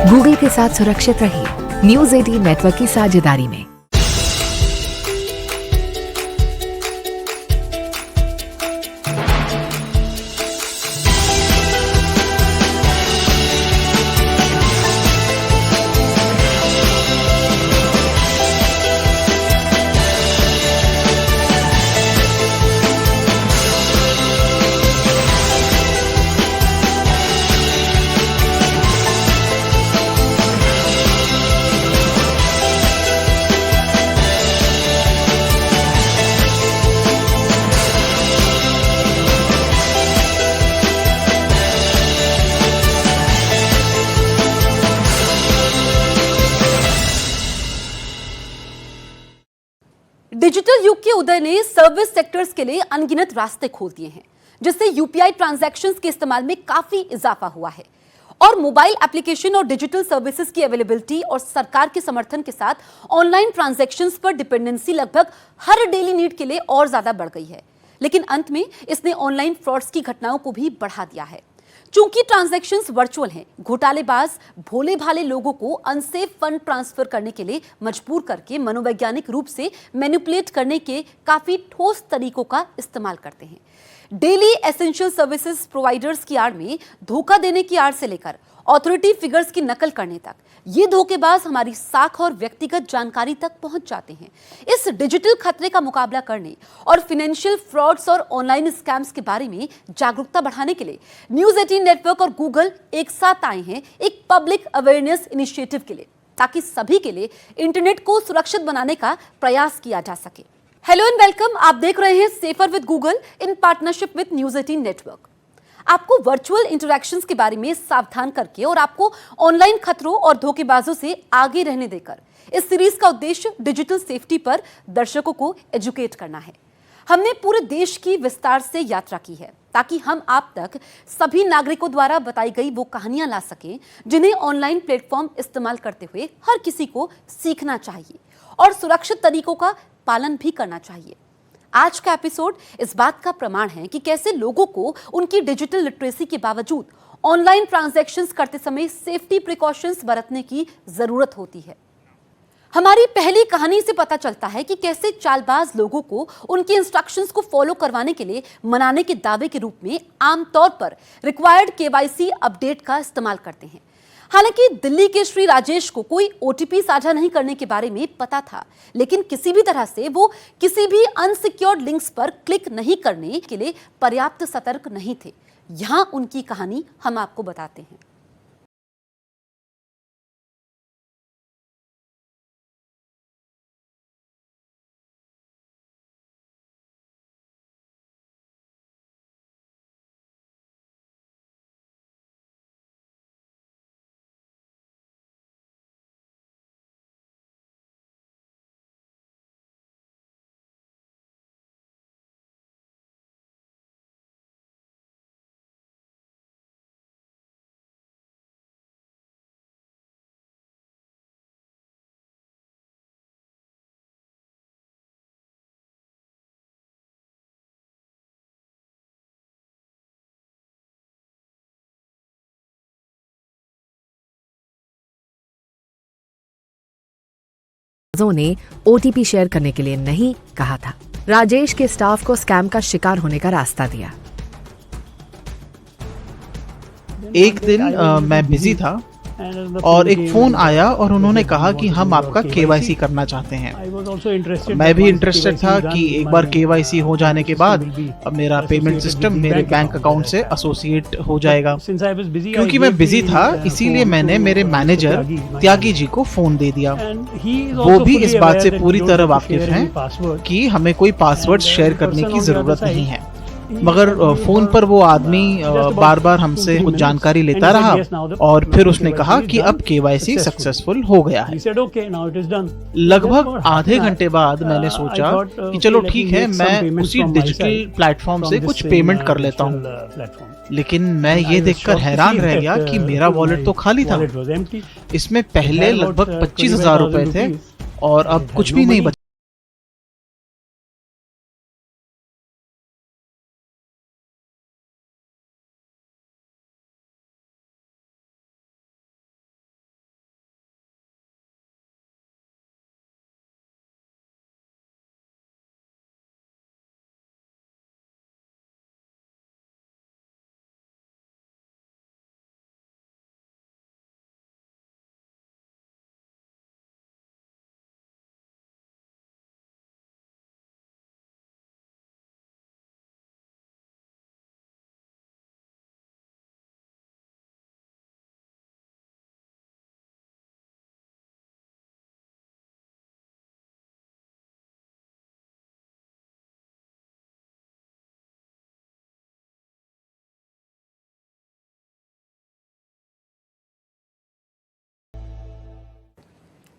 Google के साथ सुरक्षित रहिए न्यूज 18 नेटवर्क की साझेदारी में। डिजिटल युग के उदय ने सर्विस सेक्टर्स के लिए अनगिनत रास्ते खोल दिए हैं, जिससे यूपीआई ट्रांजैक्शंस के इस्तेमाल में काफी इजाफा हुआ है और मोबाइल एप्लीकेशन और डिजिटल सर्विसेज की अवेलेबिलिटी और सरकार के समर्थन के साथ ऑनलाइन ट्रांजैक्शंस पर डिपेंडेंसी लगभग हर डेली नीड के लिए और ज्यादा बढ़ गई है। लेकिन अंत में इसने ऑनलाइन फ्रॉड्स की घटनाओं को भी बढ़ा दिया है। चूंकि ट्रांजैक्शंस वर्चुअल हैं, घोटालेबाज भोले भाले लोगों को अनसेफ फंड ट्रांसफर करने के लिए मजबूर करके मनोवैज्ञानिक रूप से मैनिपुलेट करने के काफी ठोस तरीकों का इस्तेमाल करते हैं। डेली एसेंशियल सर्विसेज प्रोवाइडर्स की आड़ में धोखा देने की आड़ से लेकर ऑथोरिटी फिगर्स की नकल करने तक ये धोखेबाज हमारी साख और व्यक्तिगत जानकारी तक पहुंच जाते हैं। इस डिजिटल खतरे का मुकाबला करने और फाइनेंशियल फ्रॉड्स और ऑनलाइन स्कैम्स के बारे में जागरूकता बढ़ाने के लिए न्यूज 18 नेटवर्क और गूगल एक साथ आए हैं एक पब्लिक अवेयरनेस इनिशिएटिव के लिए, ताकि सभी के लिए इंटरनेट को सुरक्षित बनाने का प्रयास किया जा सके। हेलो एंड वेलकम, आप देख रहे हैं safer with Google in partnership with news 18 network. आपको वर्चुअल इंटरैक्शंस के बारे में सावधान करके और आपको ऑनलाइन खतरों और धोखेबाजों से आगे रहने देकर इस सीरीज का उद्देश्य डिजिटल सेफ्टी पर दर्शकों को एजुकेट करना है। हमने पूरे देश की विस्तार से यात्रा की है ताकि हम आप तक सभी नागरिकों द्वारा बताई गई वो कहानियां ला सकें जिन्हें ऑनलाइन प्लेटफॉर्म इस्तेमाल करते हुए हर किसी को सीखना चाहिए और सुरक्षित तरीकों का पालन भी करना चाहिए। आज का एपिसोड इस बात का प्रमाण है कि कैसे लोगों को उनकी डिजिटल लिटरेसी के बावजूद ऑनलाइन ट्रांजैक्शंस करते समय सेफ्टी प्रिकॉशंस बरतने की जरूरत होती है। हमारी पहली कहानी से पता चलता है कि कैसे चालबाज लोगों को उनके इंस्ट्रक्शंस को फॉलो करवाने के लिए मनाने के दावे के रूप में आमतौर पर रिक्वायर्ड केवाईसी अपडेट का इस्तेमाल करते हैं। हालांकि दिल्ली के श्री राजेश को कोई ओटीपी साझा नहीं करने के बारे में पता था, लेकिन किसी भी तरह से वो किसी भी अनसिक्योर्ड लिंक्स पर क्लिक नहीं करने के लिए पर्याप्त सतर्क नहीं थे। यहां उनकी कहानी हम आपको बताते हैं। ने ओटीपी शेयर करने के लिए नहीं कहा था। राजेश के स्टाफ को स्कैम का शिकार होने का रास्ता दिया। एक दिन मैं बिजी था और एक फोन आया और उन्होंने कहा कि हम आपका केवाईसी करना चाहते हैं। मैं भी इंटरेस्टेड था कि एक बार केवाईसी हो जाने के बाद अब मेरा पेमेंट सिस्टम मेरे बैंक अकाउंट से एसोसिएट हो जाएगा। क्योंकि मैं बिजी था इसीलिए मैंने मेरे मैनेजर त्यागी जी को फोन दे दिया। वो भी इस बात से पूरी तरह वाकिफ हैं कि हमें कोई पासवर्ड शेयर करने की जरूरत नहीं है। मगर फोन पर वो आदमी बार बार हमसे कुछ जानकारी लेता रहा और फिर उसने कहा कि अब केवाईसी सक्सेसफुल हो गया है। लगभग आधे घंटे बाद मैंने सोचा कि चलो ठीक है, मैं उसी डिजिटल प्लेटफॉर्म से कुछ पेमेंट कर लेता हूँ। लेकिन मैं ये देखकर हैरान रह गया कि मेरा वॉलेट तो खाली था। इसमें पहले लगभग 25,000 रुपए थे और अब कुछ भी नहीं बचा।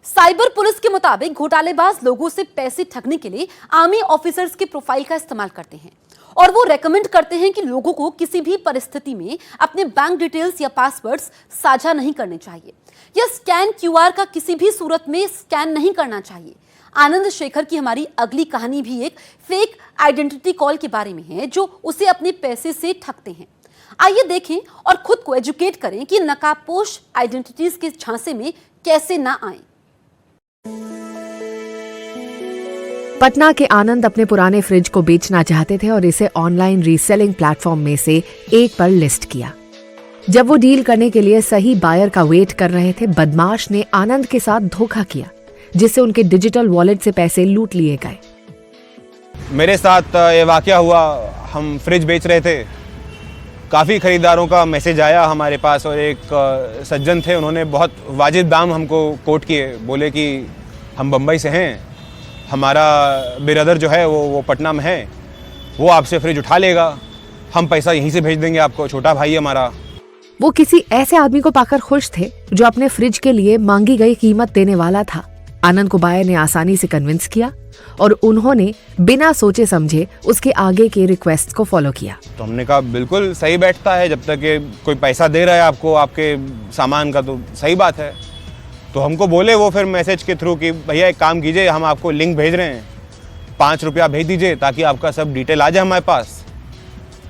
साइबर पुलिस के मुताबिक घोटालेबाज लोगों से पैसे ठगने के लिए आर्मी ऑफिसर्स की प्रोफाइल का इस्तेमाल करते हैं और वो रेकमेंड करते हैं कि लोगों को किसी भी परिस्थिति में अपने बैंक डिटेल्स या पासवर्ड्स साझा नहीं करने चाहिए या स्कैन क्यूआर का किसी भी सूरत में स्कैन नहीं करना चाहिए। आनंद शेखर की हमारी अगली कहानी भी एक फेक आइडेंटिटी कॉल के बारे में है जो उसे अपने पैसे से ठगते हैं। आइए देखें और खुद को एजुकेट करें कि नकाबपोश आइडेंटिटीज के झांसे में कैसे ना आए। पटना के आनंद अपने पुराने फ्रिज को बेचना चाहते थे और इसे ऑनलाइन रीसेलिंग प्लेटफॉर्म में से एक पर लिस्ट किया। जब वो डील करने के लिए सही बायर का वेट कर रहे थे, बदमाश ने आनंद के साथ धोखा किया जिससे उनके डिजिटल वॉलेट से पैसे लूट लिए गए। मेरे साथ ये वाकया हुआ, हम फ्रिज बेच रहे थे, काफ़ी ख़रीदारों का मैसेज आया हमारे पास और एक सज्जन थे, उन्होंने बहुत वाजिब दाम हमको कोट किए, बोले कि हम बम्बई से हैं, हमारा ब्रदर जो है वो पटना में है, वो आपसे फ्रिज उठा लेगा, हम पैसा यहीं से भेज देंगे आपको, छोटा भाई हमारा। वो किसी ऐसे आदमी को पाकर खुश थे जो अपने फ्रिज के लिए मांगी गई कीमत देने वाला था। आनंद को बायर ने आसानी से कन्विंस किया और उन्होंने बिना सोचे समझे उसके आगे के रिक्वेस्ट को फॉलो किया। तो हमने कहा बिल्कुल सही बैठता है, जब तक कि कोई पैसा दे रहा है आपको आपके सामान का तो सही बात है। तो हमको बोले वो फिर मैसेज के थ्रू कि भैया एक काम कीजिए, हम आपको लिंक भेज रहे हैं, 5 रुपया भेज दीजिए ताकि आपका सब डिटेल आ जाए हमारे पास।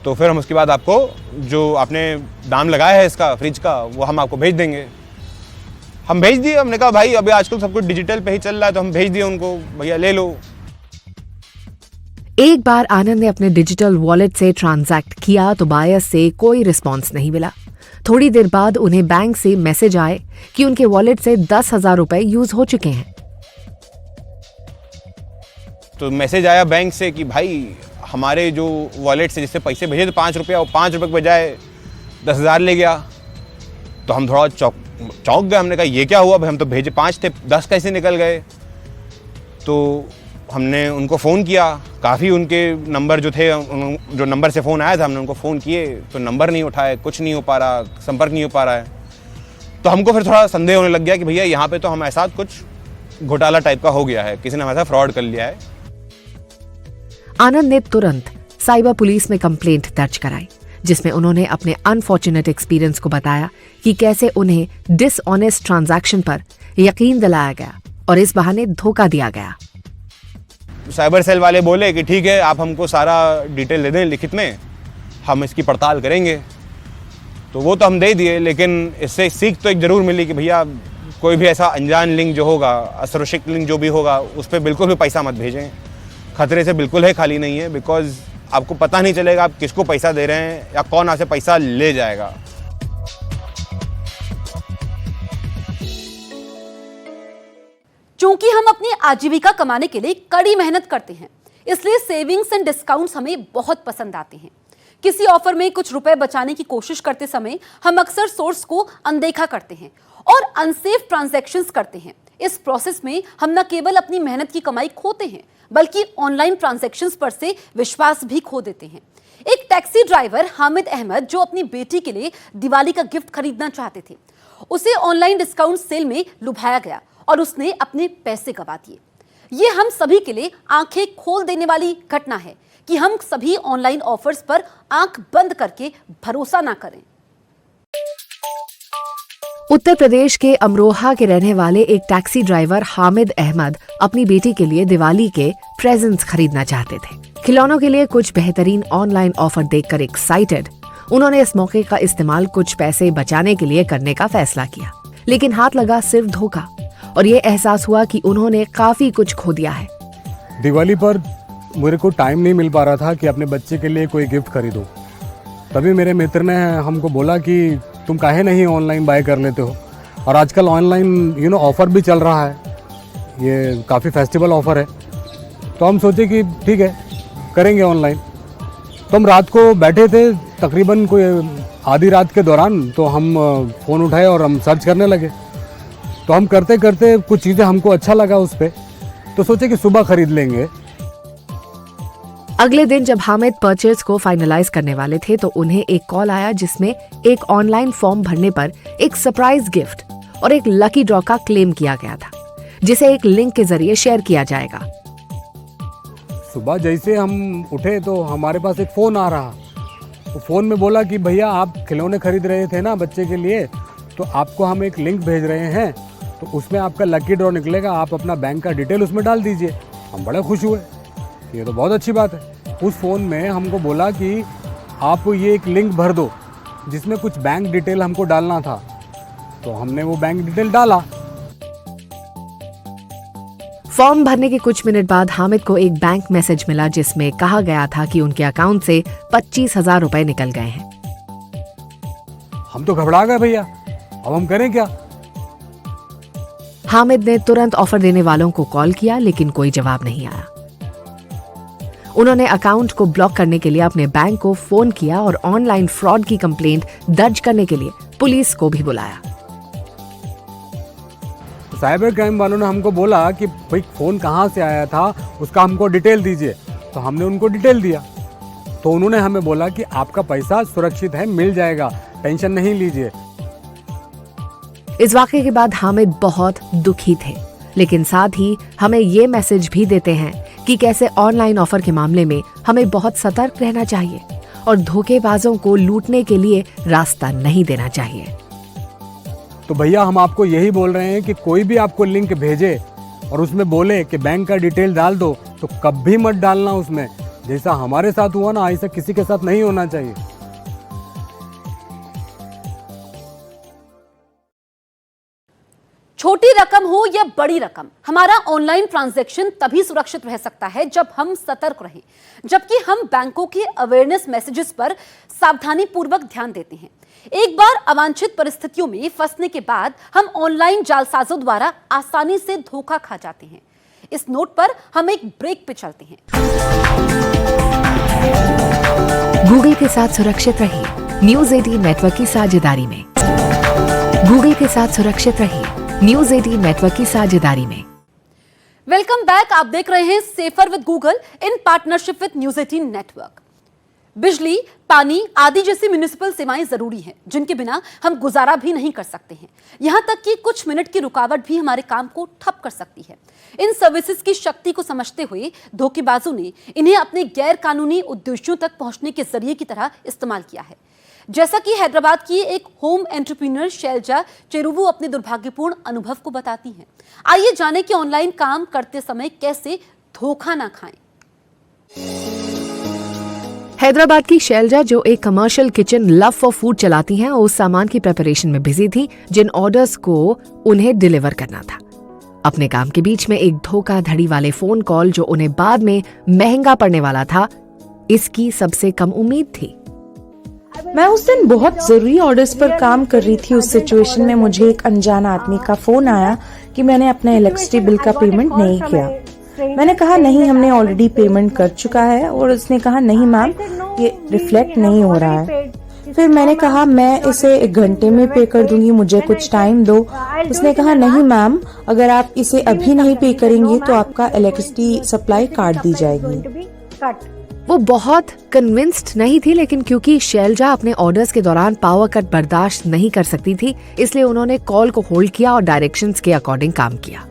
तो फिर हम उसके बाद आपको जो आपने दाम लगाया है इसका फ्रिज का वो हम आपको भेज देंगे। हम भेज दिए, हमने कहा भाई अभी आजकल सब कुछ डिजिटल पे ही चल रहा है, तो हम भेज दिए उनको, भैया ले लो। एक बार आनंद ने अपने डिजिटल वॉलेट से ट्रांजैक्ट किया तो बायर से कोई रिस्पॉन्स नहीं मिला। थोड़ी देर बाद उन्हें बैंक से मैसेज आए कि उनके वॉलेट से 10,000 रुपए यूज हो चुके हैं। तो मैसेज आया बैंक से कि भाई हमारे जो वॉलेट से जिससे पैसे भेजे थे 5 रुपया, वो 5 रुपये के बजाय 10,000 ले गया। तो हम थोड़ा चौंक गए, हमने कहा ये क्या हुआ भाई, हम तो भेजे 5 थे, 10 कैसे निकल गए। तो हमने उनको फ़ोन किया, काफ़ी उनके नंबर जो थे, जो नंबर से फ़ोन आया था हमने उनको फ़ोन किए तो नंबर नहीं उठाए, कुछ नहीं हो पा रहा, संपर्क नहीं हो पा रहा है। तो हमको फिर थोड़ा संदेह होने लग गया कि भैया यहाँ पे तो हमारे साथ कुछ घोटाला टाइप का हो गया है, किसी ने हमारे साथ फ्रॉड कर लिया है। आनंद ने तुरंत साइबर पुलिस में कंप्लेंट दर्ज कराई जिसमें उन्होंने अपने अनफॉर्चुनेट एक्सपीरियंस को बताया कि कैसे उन्हें डिसऑनेस्ट ट्रांजैक्शन पर यकीन दिलाया गया और इस बहाने धोखा दिया गया। साइबर सेल वाले बोले कि ठीक है आप हमको सारा डिटेल दे दें लिखित में, हम इसकी पड़ताल करेंगे। तो वो तो हम दे दिए, लेकिन इससे सीख तो एक ज़रूर मिली कि भैया कोई भी ऐसा अनजान लिंक जो होगा, असुरक्षित लिंक जो भी होगा, उस पर बिल्कुल भी पैसा मत भेजें। खतरे से बिल्कुल है खाली नहीं है, बिकॉज आपको पता नहीं चलेगा आप किसको पैसा दे रहे हैं या कौन आपसे पैसा ले जाएगा। चूंकि हम अपनी आजीविका कमाने के लिए कड़ी मेहनत करते हैं, इसलिए सेविंग्स एंड डिस्काउंट्स हमें बहुत पसंद आते हैं। किसी ऑफर में कुछ रुपए बचाने की कोशिश करते समय हम अक्सर सोर्स को अनदेखा करते हैं और अनसेफ ट्रांजैक्शंस करते हैं। इस प्रोसेस में हम न केवल अपनी मेहनत की कमाई खोते हैं बल्कि ऑनलाइन ट्रांजैक्शंस पर से विश्वास भी खो देते हैं। एक टैक्सी ड्राइवर हामिद अहमद जो अपनी बेटी के लिए दिवाली का गिफ्ट खरीदना चाहते थे, उसे ऑनलाइन डिस्काउंट सेल में लुभाया गया और उसने अपने पैसे गंवा दिए। ये हम सभी के लिए आंखें खोल देने वाली घटना है कि हम सभी ऑनलाइन ऑफर्स पर आंख बंद करके भरोसा ना करें। उत्तर प्रदेश के अमरोहा के रहने वाले एक टैक्सी ड्राइवर हामिद अहमद अपनी बेटी के लिए दिवाली के प्रेजेंट्स खरीदना चाहते थे। खिलौनों के लिए कुछ बेहतरीन ऑनलाइन ऑफर देखकर एक्साइटेड उन्होंने इस मौके का इस्तेमाल कुछ पैसे बचाने के लिए करने का फैसला किया, लेकिन हाथ लगा सिर्फ धोखा और ये एहसास हुआ कि उन्होंने काफी कुछ खो दिया है। दिवाली पर मेरे को टाइम नहीं मिल पा रहा था कि अपने बच्चे के लिए कोई गिफ्ट खरीदो। तभी मेरे मित्र ने हमको बोला कि तुम काहे नहीं ऑनलाइन बाय कर लेते हो, और आजकल ऑनलाइन ऑफ़र भी चल रहा है, ये काफ़ी फेस्टिवल ऑफ़र है। तो हम सोचे कि ठीक है करेंगे ऑनलाइन। तो हम रात को बैठे थे, तकरीबन कोई आधी रात के दौरान, तो हम फ़ोन उठाए और हम सर्च करने लगे। तो हम करते करते कुछ चीज़ें हमको अच्छा लगा उस पर, तो सोचे कि सुबह खरीद लेंगे। अगले दिन जब हामिद परचेज को फाइनलाइज करने वाले थे तो उन्हें एक कॉल आया जिसमें एक ऑनलाइन फॉर्म भरने पर एक सरप्राइज गिफ्ट और एक लकी ड्रॉ का क्लेम किया गया था। जिसे एक लिंक के जरिए शेयर किया जाएगा। सुबह जैसे हम उठे तो हमारे पास एक फ़ोन आ रहा। तो फ़ोन में बोला कि भैया आप खिलौने खरीद रहे थे ना बच्चे के लिए, तो आपको हम एक लिंक भेज रहे हैं, तो उसमें आपका लकी ड्रॉ निकलेगा, आप अपना बैंक का डिटेल उसमें डाल दीजिए। हम बड़े खुश हुए, ये तो बहुत अच्छी बात है। उस फ़ोन में हमको बोला कि आप ये एक लिंक भर दो जिसमें कुछ बैंक डिटेल हमको डालना था, तो हमने वो बैंक डिटेल डाला। फॉर्म भरने के कुछ मिनट बाद हामिद को एक बैंक मैसेज मिला जिसमें कहा गया था कि उनके अकाउंट से 25,000 रुपए निकल गए हैं। हम तो घबरा गए भैया, अब हम करें क्या? हामिद ने तुरंत ऑफर देने वालों को कॉल किया लेकिन कोई जवाब नहीं आया। उन्होंने अकाउंट को ब्लॉक करने के लिए अपने बैंक को फोन किया और ऑनलाइन फ्रॉड की कंप्लेंट दर्ज करने के लिए पुलिस को भी बुलाया। साइबर क्राइम वालों ने हमको बोला कि भाई फ़ोन कहाँ से आया था, उसका हमको डिटेल दीजिए। तो हमने उनको डिटेल दिया, तो उन्होंने हमें बोला कि आपका पैसा सुरक्षित है, मिल जाएगा, टेंशन नहीं लीजिए। इस वाकये के बाद हामिद बहुत दुखी थे, लेकिन साथ ही हमें ये मैसेज भी देते हैं कि कैसे ऑनलाइन ऑफर के मामले में हमें बहुत सतर्क रहना चाहिए और धोखेबाजों को लूटने के लिए रास्ता नहीं देना चाहिए। तो भैया हम आपको यही बोल रहे हैं कि कोई भी आपको लिंक भेजे और उसमें बोले कि बैंक का डिटेल डाल दो, तो कभी मत डालना उसमें। जैसा हमारे साथ हुआ ना, ऐसा किसी के साथ नहीं होना चाहिए। छोटी रकम हो या बड़ी रकम, हमारा ऑनलाइन ट्रांजैक्शन तभी सुरक्षित रह सकता है जब हम सतर्क रहें, जबकि हम बैंकों के अवेयरनेस मैसेजेस पर सावधानी पूर्वक ध्यान देते हैं। एक बार अवांछित परिस्थितियों में फंसने के बाद हम ऑनलाइन जालसाजों द्वारा आसानी से धोखा खा जाते हैं। इस नोट पर हम एक ब्रेक पे चलते हैं। गूगल के साथ सुरक्षित रहिए, न्यूज़ 18 नेटवर्क की साझेदारी में। गूगल के साथ सुरक्षित रहिए, न्यूज़ 18 नेटवर्क की साझेदारी में। Welcome back. आप देख रहे हैं safer with Google in partnership with news 18 network. बिजली, पानी आदि जैसी म्युनिसिपल सेवाएं जरूरी हैं, जिनके बिना हम गुजारा भी नहीं कर सकते हैं। यहां तक कि कुछ मिनट की रुकावट भी हमारे काम को ठप कर सकती है। इन सर्विसेज की शक्ति को समझते हुए धोखेबाजों ने इन्हें अपने गैर कानूनी उद्देश्यों तक पहुंचने के जरिए की तरह इस्तेमाल किया है। जैसा कि हैदराबाद की एक होम एंटरप्रेन्योर शैलजा चेरुवू अपने दुर्भाग्यपूर्ण अनुभव को बताती हैं। आइए जानें कि ऑनलाइन काम करते समय कैसे धोखा ना खाएं। हैदराबाद की शैलजा, जो एक commercial kitchen love for food चलाती हैं, उस सामान की प्रिपरेशन में बिजी थी जिन ऑर्डर्स को उन्हें डिलीवर करना था। अपने काम के बीच में एक धोखाधड़ी वाले फोन कॉल जो उन्हें बाद में महंगा पड़ने वाला था, इसकी सबसे कम उम्मीद थी। मैं उस दिन बहुत जरूरी ऑर्डर्स पर काम कर रही थी। उस सिचुएशन में मुझे एक अनजान आदमी का फोन आया कि मैंने अपने इलेक्ट्रिसिटी बिल का पेमेंट नहीं किया। मैंने कहा नहीं, हमने ऑलरेडी पेमेंट कर चुका है, और उसने कहा नहीं मैम, ये रिफ्लेक्ट नहीं हो रहा है। फिर मैंने कहा मैं इसे 1 घंटे में पे कर दूंगी, मुझे कुछ टाइम दो। उसने कहा नहीं मैम, अगर आप इसे अभी नहीं पे करेंगी तो आपका इलेक्ट्रिसिटी सप्लाई काट दी जाएगी। वो बहुत कन्विंस्ड नहीं थी, लेकिन क्योंकि शैलजा अपने ऑर्डर्स के दौरान पावर कट बर्दाश्त नहीं कर सकती थी, इसलिए उन्होंने कॉल को होल्ड किया और डायरेक्शंस के अकॉर्डिंग काम किया।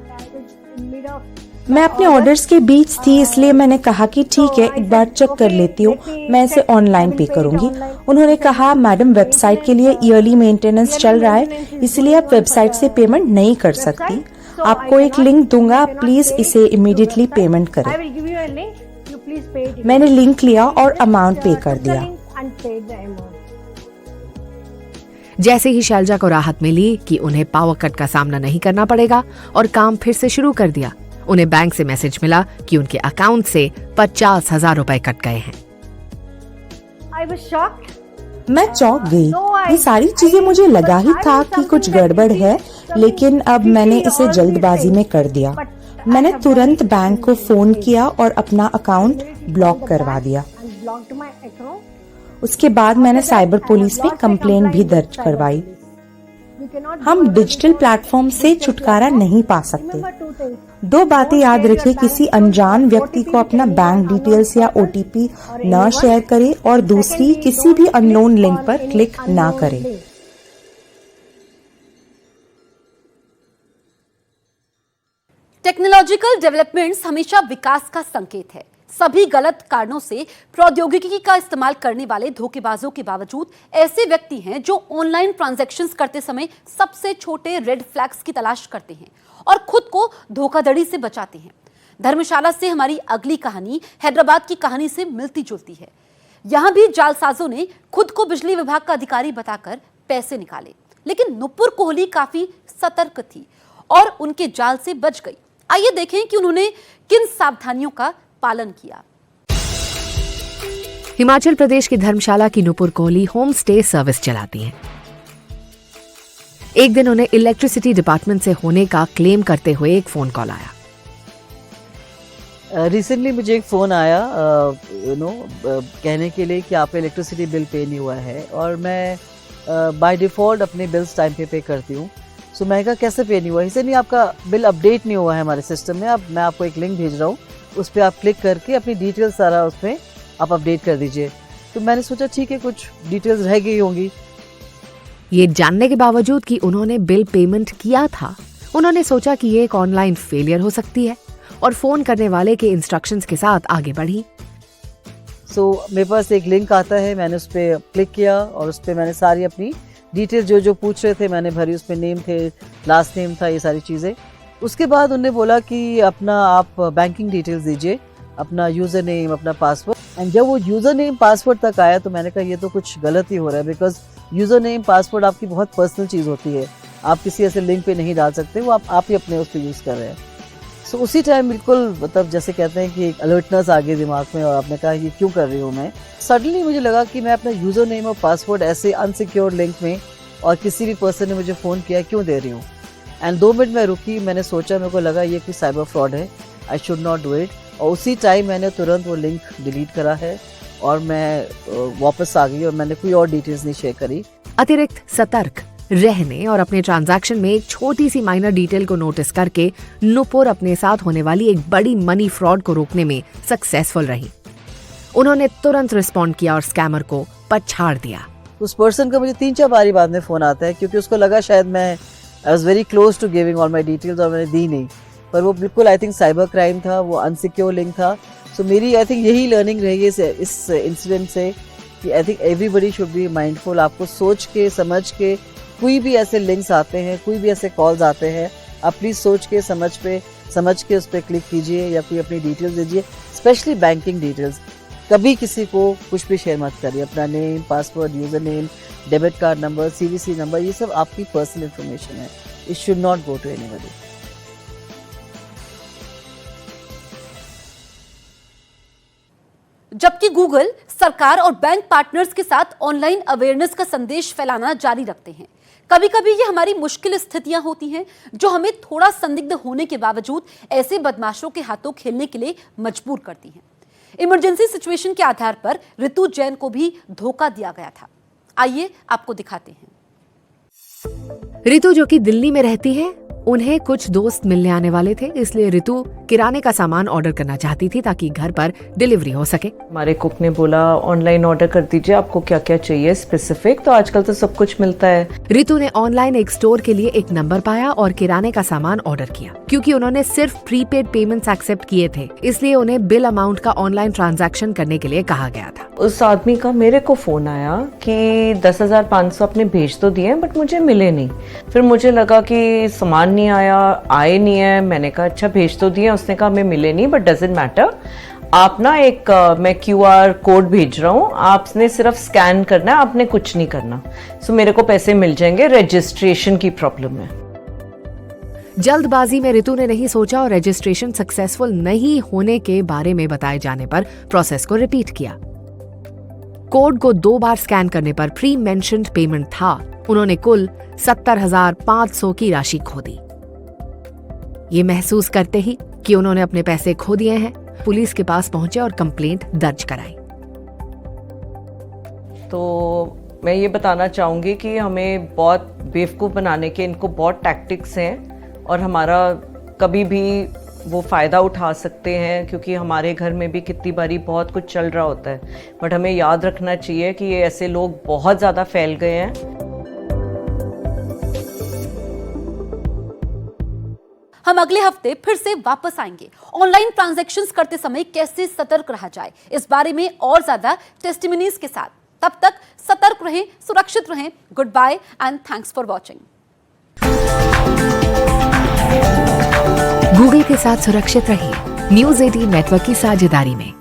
मैं अपने ऑर्डर्स के बीच थी, इसलिए मैंने कहा कि ठीक है, एक बार चेक कर लेती हूँ, मैं इसे ऑनलाइन पे करूंगी। उन्होंने कहा मैडम, वेबसाइट के लिए ईयरली मेंटेनेंस चल रहा है, इसलिए आप वेबसाइट से पेमेंट नहीं कर सकती। आपको एक लिंक दूंगा, प्लीज इसे इमीडिएटली पेमेंट करें। मैंने लिंक लिया और अमाउंट पे कर दिया। जैसे ही शैलजा को राहत मिली कि उन्हें पावर कट का सामना नहीं करना पड़ेगा और काम फिर से शुरू कर दिया, उन्हें बैंक से मैसेज मिला कि उनके अकाउंट से 50,000 रुपए कट गए हैं। मैं चौंक गई। ये सारी चीजें मुझे लगा ही था कि कुछ गड़बड़ है, लेकिन अब मैंने इसे जल्दबाजी में कर दिया। मैंने तुरंत बैंक को फोन किया और अपना अकाउंट ब्लॉक करवा दिया। उसके बाद मैंने साइबर पुलिस में कंप्लेंट भी दर्ज करवाई। हम डिजिटल प्लेटफॉर्म से छुटकारा नहीं पा सकते। 2 बातें याद रखें, किसी अनजान व्यक्ति को अपना बैंक डिटेल्स या OTP न शेयर करें, और दूसरी, किसी भी अननोन लिंक पर क्लिक ना करें। टेक्नोलॉजिकल डेवलपमेंट्स हमेशा विकास का संकेत है। सभी गलत कारणों से प्रौद्योगिकी का इस्तेमाल करने वाले धोखेबाजों के बावजूद ऐसे व्यक्ति हैं जो ऑनलाइन ट्रांजैक्शंस करते समय सबसे छोटे रेड फ्लैग्स की तलाश करते हैं और खुद को धोखाधड़ी से बचाते हैं। धर्मशाला से हमारी अगली कहानी हैदराबाद की कहानी से मिलती जुलती है। यहां भी जालसाजों ने खुद को बिजली विभाग का अधिकारी बताकर पैसे निकाले, लेकिन नुपुर कोहली काफी सतर्क थी और उनके जाल से बच गई। आइए देखें कि उन्होंने किन सावधानियों का पालन किया। हिमाचल प्रदेश की धर्मशाला की Nupur Kohli home stay service चलाती हैं। एक दिन उन्हें इलेक्ट्रिसिटी डिपार्टमेंट से होने का क्लेम करते हुए एक फोन कॉल आया। रिसेंटली मुझे एक फ़ोन आया कहने के लिए कि आपका इलेक्ट्रिसिटी बिल पे नहीं हुआ है, और मैं बाय डिफ़ॉल्ट अपने बिल्स टाइम पे करती हूँ। सो मैं कहा कैसे पे नहीं हुआ? इसे नहीं, आपका बिल अपडेट नहीं हुआ है हमारे सिस्टम में। अब मैं आपको एक लिंक भेज रहा हूँ, उस पर आप क्लिक करके अपनी डिटेल्स सारा उसमें आप अपडेट कर दीजिए। तो मैंने सोचा ठीक है, कुछ डिटेल्स रह गई होंगी। ये जानने के बावजूद कि उन्होंने बिल पेमेंट किया था, उन्होंने सोचा कि ये एक ऑनलाइन फेलियर हो सकती है और फोन करने वाले के इंस्ट्रक्शंस के साथ आगे बढ़ी। मेरे पास एक लिंक आता है, मैंने उस पर क्लिक किया और उस पर मैंने सारी अपनी डिटेल जो पूछ रहे थे मैंने भरी। उसमें नेम थे, लास्ट नेम था, ये सारी चीज़ें। उसके बाद उन्होंने बोला कि अपना आप बैंकिंग डिटेल्स दीजिए, अपना यूज़र नेम, अपना पासवर्ड। एंड जब वो यूज़र नेम पासवर्ड तक आया तो मैंने कहा ये तो कुछ गलत ही हो रहा है, बिकॉज यूज़र नेम पासवर्ड आपकी बहुत पर्सनल चीज़ होती है, आप किसी ऐसे लिंक पे नहीं डाल सकते, वो आप ही अपने उस पर यूज़ कर रहे हैं। सो उसी टाइम बिल्कुल मतलब जैसे कहते हैं कि एक अलर्टनेस आ गई दिमाग में, और आपने कहा ये क्यों कर रही हूँ मैं। सडनली मुझे लगा कि मैं अपना यूज़र नेम और पासवर्ड ऐसे अनसिक्योर्ड लिंक में, और किसी भी पर्सन ने मुझे फ़ोन किया, क्यों दे रही हूँ। एंड 2 मिनट मैं रुकी, मैंने सोचा, मेरे को लगा ये कोई साइबर फ्रॉड है, I should not do it. और उसी टाइम मैंने तुरंत वो लिंक डिलीट करा है और मैं वापस आ गई और मैंने कोई और डिटेल्स नहीं शेयर करी। अतिरिक्त सतर्क रहने और अपने ट्रांजैक्शन में एक छोटी सी माइनर डिटेल को नोटिस करके नुपुर अपने साथ होने वाली एक बड़ी मनी फ्रॉड को रोकने में सक्सेसफुल रही। उन्होंने तुरंत रिस्पॉन्ड किया और स्कैमर को पछाड़ दिया। उस पर्सन का मुझे 3-4 बारी बाद में फ़ोन आता है, क्योंकि उसको लगा शायद मैं I was very close to giving all my details, और मैंने दी नहीं। पर वो बिल्कुल आई थिंक साइबर क्राइम था, वो अनसिक्योर लिंक था। सो मेरी आई थिंक यही लर्निंग रही है इस इंसिडेंट से कि I think everybody should be mindful. आपको सोच के समझ के कोई भी ऐसे लिंक्स आते हैं, कोई भी ऐसे कॉल्स आते हैं, आप प्लीज़ सोच के समझ के उस पर क्लिक कीजिए या कोई अपनी डिटेल्स दीजिए, स्पेशली बैंकिंग डिटेल्स। कभी किसी को कुछ भी शेयर मत करिए, अपना name, password, user name, debit card number, CVC number, ये सब आपकी पर्सनल इन्फॉर्मेशन है। It should not go to anybody. जबकि गूगल, सरकार और बैंक पार्टनर्स के साथ ऑनलाइन अवेयरनेस का संदेश फैलाना जारी रखते हैं। कभी कभी ये हमारी मुश्किल स्थितियां होती हैं जो हमें थोड़ा संदिग्ध होने के बावजूद ऐसे बदमाशों के हाथों खेलने के लिए मजबूर करती हैं। इमरजेंसी सिचुएशन के आधार पर ऋतु जैन को भी धोखा दिया गया था। आइए आपको दिखाते हैं। ऋतु जो कि दिल्ली में रहती है, उन्हें कुछ दोस्त मिलने आने वाले थे, इसलिए ऋतु किराने का सामान ऑर्डर करना चाहती थी ताकि घर पर डिलीवरी हो सके। हमारे कुक ने बोला ऑनलाइन ऑर्डर कर दीजिए, आपको क्या क्या चाहिए स्पेसिफिक, तो आजकल तो सब कुछ मिलता है। ऋतु ने ऑनलाइन एक स्टोर के लिए एक नंबर पाया और किराने का सामान ऑर्डर किया। क्योंकि उन्होंने सिर्फ प्रीपेड पेमेंट्स एक्सेप्ट किए थे, इसलिए उन्हें बिल अमाउंट का ऑनलाइन ट्रांजैक्शन करने के लिए कहा गया था। उस आदमी का मेरे को फोन आया कि 10,500 आपने भेज तो दिए बट मुझे मिले नहीं। फिर मुझे लगा कि सामान नहीं आए नहीं है। मैंने कहा अच्छा भेज तो दिए। उसने कहा हमें मिले नहीं बट डजंट मैटर, आप ना एक मैं QR कोड भेज रहा हूँ, आपने सिर्फ स्कैन करना है, आपने कुछ नहीं करना। सो मेरे को पैसे मिल जाएंगे, रजिस्ट्रेशन की प्रॉब्लम है। जल्दबाजी में ऋतु ने नहीं सोचा और रजिस्ट्रेशन सक्सेसफुल नहीं होने के बारे में बताए जाने पर प्रोसेस को रिपीट किया। कोड को 2 बार स्कैन करने पर प्री मेंशन्ड पेमेंट था। उन्होंने कुल 70,500 की राशि खो दी। ये महसूस करते ही कि उन्होंने अपने पैसे खो दिए हैं, पुलिस के पास पहुंचे और कंप्लेंट दर्ज कराई। तो मैं ये बताना चाहूँगी कि हमें बहुत बेवकूफ़ बनाने के इनको बहुत टैक्टिक्स हैं और हमारा कभी भी वो फ़ायदा उठा सकते हैं, क्योंकि हमारे घर में भी कितनी बारी बहुत कुछ चल रहा होता है। बट हमें याद रखना चाहिए कि ये ऐसे लोग बहुत ज़्यादा फैल गए हैं। हम अगले हफ्ते फिर से वापस आएंगे। ऑनलाइन ट्रांजैक्शंस करते समय कैसे सतर्क रहा जाए, इस बारे में और ज्यादा टेस्टिमनीज के साथ। तब तक सतर्क रहें, सुरक्षित रहें। Good bye and thanks for watching. Google के साथ सुरक्षित रहिए न्यूज़ 18 नेटवर्क की साझेदारी में।